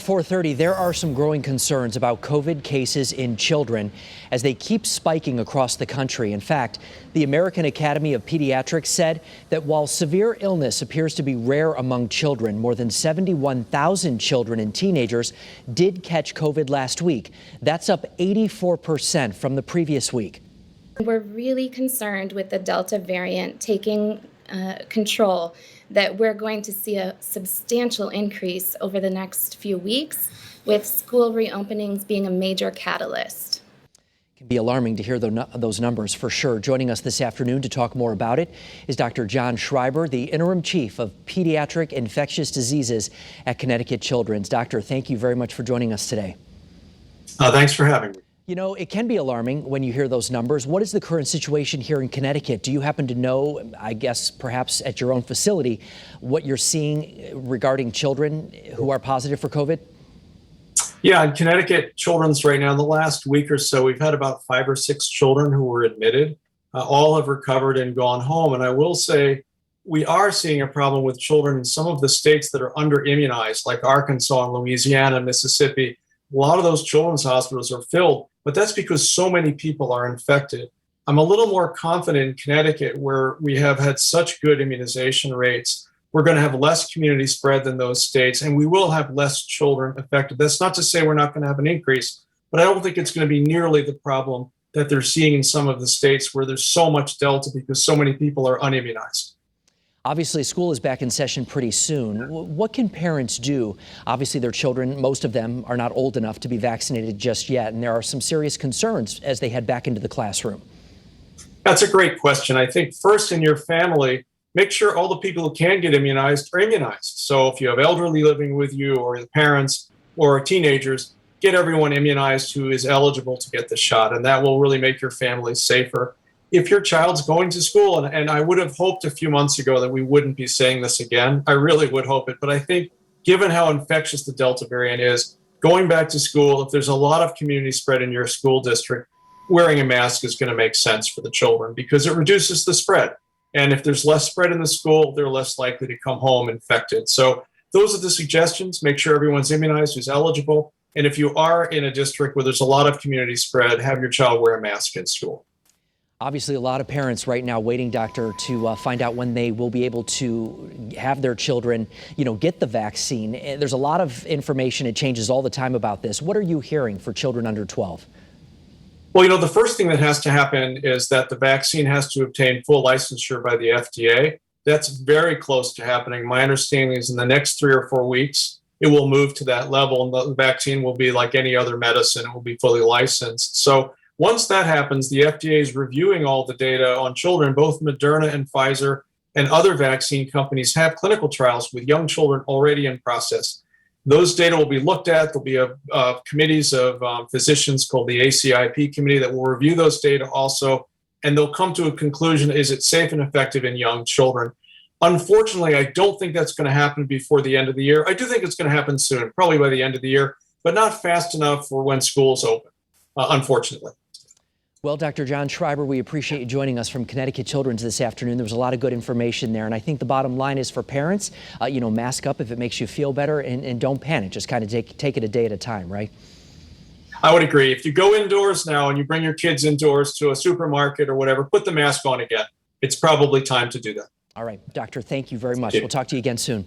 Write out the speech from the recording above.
4:30, there are some growing concerns about COVID cases in children as they keep spiking across the country. In fact, the American Academy of Pediatrics said that while severe illness appears to be rare among children, more than 71,000 children and teenagers did catch COVID last week. That's up 84% from the previous week. We're really concerned with the Delta variant taking control, that we're going to see a substantial increase over the next few weeks, with school reopenings being a major catalyst. It can be alarming to hear those numbers for sure. Joining us this afternoon to talk more about it is Dr. John Schreiber, the interim chief of pediatric infectious diseases at Connecticut Children's. Doctor, thank you very much for joining us today. Thanks for having me. You know, it can be alarming when you hear those numbers. What is the current situation here in Connecticut? Do you happen to know, I guess perhaps at your own facility, what you're seeing regarding children who are positive for COVID? Yeah, in Connecticut Children's right now, in the last week or so, we've had about 5 or 6 children who were admitted. All have recovered and gone home. And I will say we are seeing a problem with children in some of the states that are under immunized, like Arkansas and Louisiana, Mississippi. A lot of those children's hospitals are filled, but that's because so many people are infected. I'm a little more confident in Connecticut, where we have had such good immunization rates. We're going to have less community spread than those states, and we will have less children affected. That's not to say we're not going to have an increase, but I don't think it's going to be nearly the problem that they're seeing in some of the states where there's so much Delta because so many people are unimmunized. Obviously, school is back in session pretty soon. What can parents do? Obviously, their children, most of them, are not old enough to be vaccinated just yet, and there are some serious concerns as they head back into the classroom. That's a great question. I think first in your family, make sure all the people who can get immunized are immunized. So if you have elderly living with you or the parents or teenagers, get everyone immunized who is eligible to get the shot, and that will really make your family safer. If your child's going to school, and I would have hoped a few months ago that we wouldn't be saying this again, I really would hope it, but I think given how infectious the Delta variant is, going back to school, if there's a lot of community spread in your school district, wearing a mask is going to make sense for the children because it reduces the spread. And if there's less spread in the school, they're less likely to come home infected. So those are the suggestions. Make sure everyone's immunized who's eligible. And if you are in a district where there's a lot of community spread, have your child wear a mask in school. Obviously, a lot of parents right now waiting, doctor, to find out when they will be able to have their children, get the vaccine. There's a lot of information. It changes all the time about this. What are you hearing for children under 12? Well, the first thing that has to happen is that the vaccine has to obtain full licensure by the FDA. That's very close to happening. My understanding is in the next 3 or 4 weeks, it will move to that level, and the vaccine will be like any other medicine. It will be fully licensed. So once that happens, the FDA is reviewing all the data on children. Both Moderna and Pfizer and other vaccine companies have clinical trials with young children already in process. Those data will be looked at. There'll be committees of physicians called the ACIP committee that will review those data also, and they'll come to a conclusion: is it safe and effective in young children? Unfortunately, I don't think that's going to happen before the end of the year. I do think it's going to happen soon, probably by the end of the year, but not fast enough for when schools open, unfortunately. Well, Dr. John Schreiber, we appreciate you joining us from Connecticut Children's this afternoon. There was a lot of good information there, and I think the bottom line is for parents, mask up if it makes you feel better, and don't panic. Just kind of take it a day at a time, right? I would agree. If you go indoors now and you bring your kids indoors to a supermarket or whatever, put the mask on again. It's probably time to do that. All right, Doctor, thank you very much. We'll talk to you again soon.